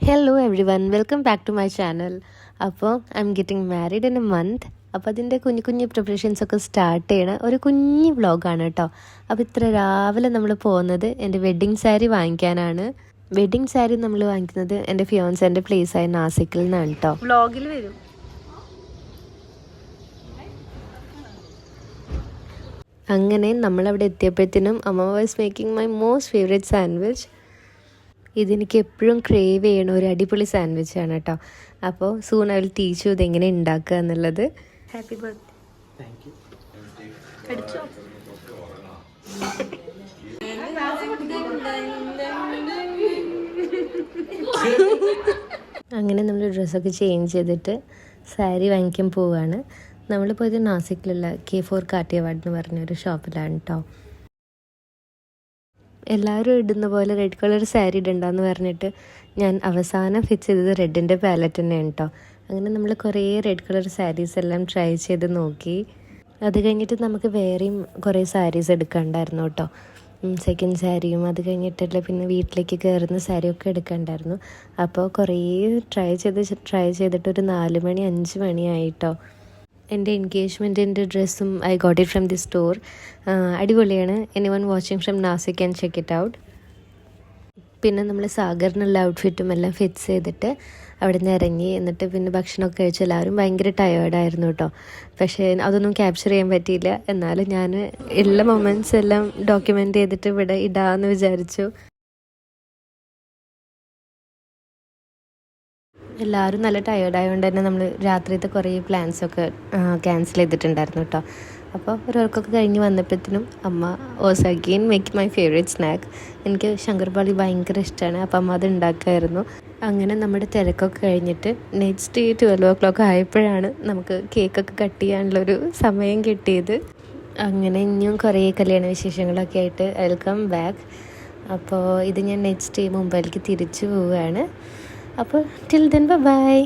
Hello everyone, welcome back to my channel. അപ്പോൾ I am getting married in a month. അപ്പോൾ അതിൻ്റെ കുഞ്ഞു കുഞ്ഞു പ്രിപ്പറേഷൻസ് ഒക്കെ സ്റ്റാർട്ട് ചെയ്യണ ഒരു കുഞ്ഞു വ്ളോഗാണ് കേട്ടോ. അപ്പോൾ ഇത്ര രാവിലെ നമ്മൾ പോകുന്നത് എൻ്റെ വെഡ്ഡിങ് സാരി വാങ്ങിക്കാനാണ്. വെഡ്ഡിങ് സാരി നമ്മൾ വാങ്ങിക്കുന്നത് എൻ്റെ ഫിയോൻസേൻ്റെ പ്ലേസായ നാസിക്കിൽ നിന്നാണ് കേട്ടോ. വ്ളോഗിൽ വരും. അങ്ങനെ നമ്മളവിടെ എത്തിയപ്പോഴത്തേനും അമ്മ was making my most favourite sandwich. ഇതെനിക്ക് എപ്പോഴും ക്രേവ് ചെയ്യണ ഒരു അടിപൊളി സാൻഡ്വിച്ചാണ് കേട്ടോ. അപ്പോൾ soon I will teach you ഇതെങ്ങനെ ഉണ്ടാക്കുക എന്നുള്ളത്. Happy birthday. അങ്ങനെ നമ്മൾ ഡ്രസ്സൊക്കെ ചേഞ്ച് ചെയ്തിട്ട് സാരി വാങ്ങിക്കാൻ പോവുകയാണ്. നമ്മൾ പോയത് നാസിക്കിലുള്ള K4 കാട്ടിയവാഡ് എന്ന് പറഞ്ഞൊരു ഷോപ്പിലാണ് കേട്ടോ. എല്ലാവരും ഇടുന്ന പോലെ റെഡ് കളർ സാരി ഇടണ്ടെന്ന് പറഞ്ഞിട്ട് ഞാൻ അവസാനം ഫിക്സ് ചെയ്തത് റെഡിൻ്റെ പാലറ്റ് തന്നെയാണ് കേട്ടോ. അങ്ങനെ നമ്മൾ കുറേ റെഡ് കളർ സാരീസ് എല്ലാം ട്രൈ ചെയ്ത് നോക്കി. അത് കഴിഞ്ഞിട്ട് നമുക്ക് വേറെയും കുറേ സാരീസ് എടുക്കണ്ടായിരുന്നു കേട്ടോ. സെക്കൻഡ് സാരിയും അത് കഴിഞ്ഞിട്ടല്ല പിന്നെ വീട്ടിലേക്ക് കയറുന്ന സാരിയൊക്കെ എടുക്കണ്ടായിരുന്നു. അപ്പോൾ കുറേ ട്രൈ ചെയ്തിട്ട് ഒരു 4 മണി 5 മണിയായിട്ടോ. എൻ്റെ എൻഗേജ്മെൻറ്റിൻ്റെ ഡ്രസ്സും I got it from the store. അടിപൊളിയാണ്. Anyone watching from Nashik can check it out. പിന്നെ നമ്മൾ സാഗറിനുള്ള ഔട്ട്ഫിറ്റും എല്ലാം ഫിക്സ് ചെയ്തിട്ട് അവിടെ നിന്ന് ഇറങ്ങി. എന്നിട്ട് പിന്നെ ഭക്ഷണമൊക്കെ കഴിച്ച് എല്ലാവരും ഭയങ്കര ടയേർഡായിരുന്നു കേട്ടോ. പക്ഷേ അതൊന്നും ക്യാപ്ചർ ചെയ്യാൻ പറ്റിയില്ല. എന്നാലും ഞാൻ ഉള്ള മൊമെൻറ്റ്സ് എല്ലാം ഡോക്യുമെൻ്റ് ചെയ്തിട്ട് ഇവിടെ ഇടാമെന്ന് വിചാരിച്ചു. എല്ലാവരും നല്ല ടയേർഡായതുകൊണ്ട് തന്നെ നമ്മൾ രാത്രിയത്തെ കുറേ പ്ലാൻസൊക്കെ ക്യാൻസൽ ചെയ്തിട്ടുണ്ടായിരുന്നു കേട്ടോ. അപ്പോൾ ഒരാൾക്കൊക്കെ കഴിഞ്ഞ് വന്നപ്പോഴത്തേനും അമ്മ was again make my favourite snack. എനിക്ക് ശങ്കർപാളി ഭയങ്കര ഇഷ്ടമാണ്. അപ്പോൾ അമ്മ അത് ഉണ്ടാക്കുമായിരുന്നു. അങ്ങനെ നമ്മുടെ തിരക്കൊക്കെ കഴിഞ്ഞിട്ട് നെക്സ്റ്റ് 12 o'clock ആയപ്പോഴാണ് നമുക്ക് കേക്കൊക്കെ കട്ട് ചെയ്യാനുള്ളൊരു സമയം കിട്ടിയത്. അങ്ങനെ ഇനിയും കുറേ കല്യാണ വിശേഷങ്ങളൊക്കെ ആയിട്ട് വെൽക്കം ബാക്ക്. അപ്പോൾ ഇത് ഞാൻ നെക്സ്റ്റ് മുംബൈയിലേക്ക് തിരിച്ചു പോവുകയാണ്. അപ്പോൾ ടിൽ ദെൻ ബൈ.